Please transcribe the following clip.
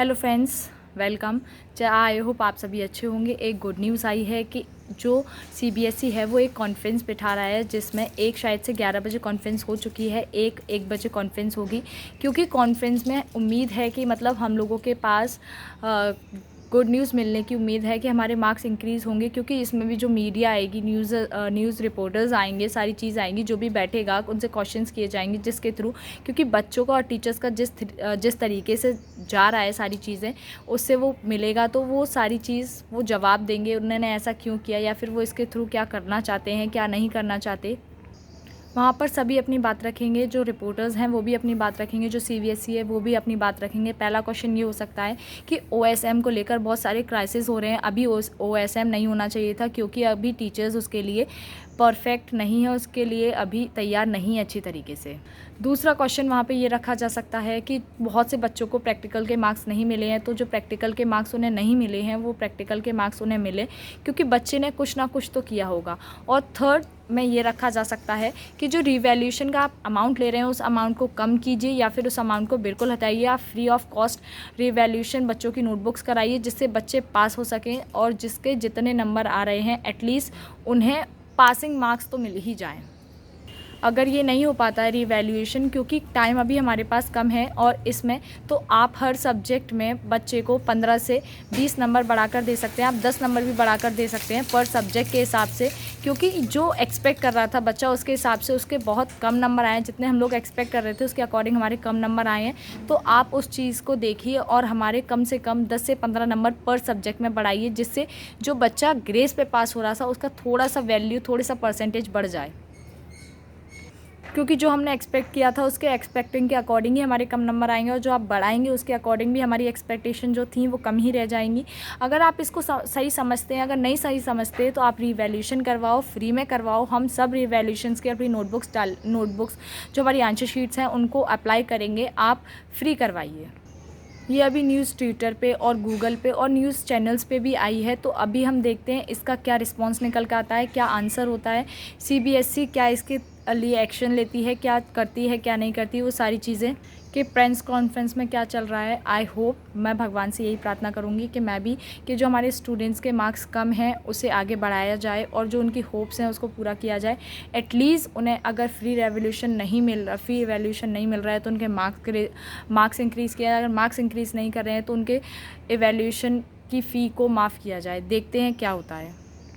Hello friends, welcome. I hope आप सभी अच्छे होंगे। एक गुड न्यूज़ आई है कि जो सीबीएसई है वो एक कॉन्फ्रेंस बिठा रहा है, जिसमें एक शायद से 11 बजे कॉन्फ्रेंस हो चुकी है, एक बजे कॉन्फ्रेंस होगी। क्योंकि कॉन्फ्रेंस में उम्मीद है कि मतलब हम लोगों के पास गुड न्यूज़ मिलने की उम्मीद है कि हमारे मार्क्स इंक्रीज़ होंगे। क्योंकि इसमें भी जो मीडिया आएगी, न्यूज़ रिपोर्टर्स आएंगे, सारी चीज़ आएंगी, जो भी बैठेगा उनसे क्वेश्चंस किए जाएंगे, जिसके थ्रू क्योंकि बच्चों का और टीचर्स का जिस तरीके से जा रहा है सारी चीज़ें, उससे वो मिलेगा तो वो सारी चीज़ वो जवाब देंगे, उन्होंने ऐसा क्यों किया या फिर वो इसके थ्रू क्या करना चाहते हैं, क्या नहीं करना चाहते। वहाँ पर सभी अपनी बात रखेंगे, जो रिपोर्टर्स हैं वो भी अपनी बात रखेंगे, जो सीबीएसई है वो भी अपनी बात रखेंगे। पहला क्वेश्चन ये हो सकता है कि ओएसएम को लेकर बहुत सारे क्राइसिस हो रहे हैं। अभी ओएसएम नहीं होना चाहिए था, क्योंकि अभी टीचर्स उसके लिए परफेक्ट नहीं है, उसके लिए अभी तैयार नहीं है अच्छी तरीके से। दूसरा क्वेश्चन वहाँ पे ये रखा जा सकता है कि बहुत से बच्चों को प्रैक्टिकल के मार्क्स नहीं मिले हैं, तो जो प्रैक्टिकल के मार्क्स उन्हें नहीं मिले हैं वो प्रैक्टिकल के मार्क्स उन्हें मिले, क्योंकि बच्चे ने कुछ ना कुछ तो किया होगा। और थर्ड में ये रखा जा सकता है कि जो रिवैल्यूएशन का आप अमाउंट ले रहे हैं उस अमाउंट को कम कीजिए, या फिर उस अमाउंट को बिल्कुल हटाइए। आप फ्री ऑफ कॉस्ट रिवैल्यूएशन बच्चों की नोटबुक्स कराइए, जिससे बच्चे पास हो सकें, और जिसके जितने नंबर आ रहे हैं एटलीस्ट उन्हें पासिंग मार्क्स तो मिल ही जाएं। अगर ये नहीं हो पाता है रिवैल्यूएशन, क्योंकि टाइम अभी हमारे पास कम है और इसमें, तो आप हर सब्जेक्ट में बच्चे को 15 से 20 नंबर बढ़ाकर दे सकते हैं। आप 10 नंबर भी बढ़ाकर दे सकते हैं पर सब्जेक्ट के हिसाब से, क्योंकि जो एक्सपेक्ट कर रहा था बच्चा उसके हिसाब से उसके बहुत कम नंबर आए हैं। जितने हम लोग एक्सपेक्ट कर रहे थे उसके अकॉर्डिंग हमारे कम नंबर आए हैं। तो आप उस चीज़ को देखिए और हमारे कम से कम 10 से 15 नंबर पर सब्जेक्ट में बढ़ाइए, जिससे जो बच्चा ग्रेस पे पास हो रहा था उसका थोड़ा सा वैल्यू, थोड़ा सा परसेंटेज बढ़ जाए। क्योंकि जो हमने एक्सपेक्ट किया था उसके एक्सपेक्टिंग के अकॉर्डिंग ही हमारे कम नंबर आएंगे, और जो आप बढ़ाएंगे उसके अकॉर्डिंग भी हमारी एक्सपेक्टेशन जो थी वो कम ही रह जाएंगी। अगर आप इसको सही समझते हैं, अगर नहीं सही समझते तो आप रिवैल्यूएशन करवाओ, फ्री में करवाओ। हम सब रिवैल्यूएशंस के अपनी नोटबुक्स जो हमारी आंसर शीट्स हैं उनको अप्लाई करेंगे, आप फ्री करवाइए। ये अभी न्यूज़ ट्विटर पे और गूगल पे और न्यूज़ चैनल्स पे भी आई है, तो अभी हम देखते हैं इसका क्या रिस्पांस निकल कर आता है, क्या आंसर होता है, सीबीएसई क्या इसके लिए एक्शन लेती है, क्या करती है क्या नहीं करती, वो सारी चीज़ें कि प्रेस कॉन्फ्रेंस में क्या चल रहा है। आई होप, मैं भगवान से यही प्रार्थना करूंगी कि मैं भी, कि जो हमारे स्टूडेंट्स के मार्क्स कम हैं उसे आगे बढ़ाया जाए, और जो उनकी होप्स हैं उसको पूरा किया जाए। एटलीस्ट उन्हें अगर फ्री रिवैल्यूएशन नहीं मिल रहा है तो उनके मार्क्स इंक्रीज़ किया जाए। अगर मार्क्स इंक्रीज़ नहीं कर रहे हैं तो उनके इवैल्यूएशन की फ़ी को माफ़ किया जाए। देखते हैं क्या होता है।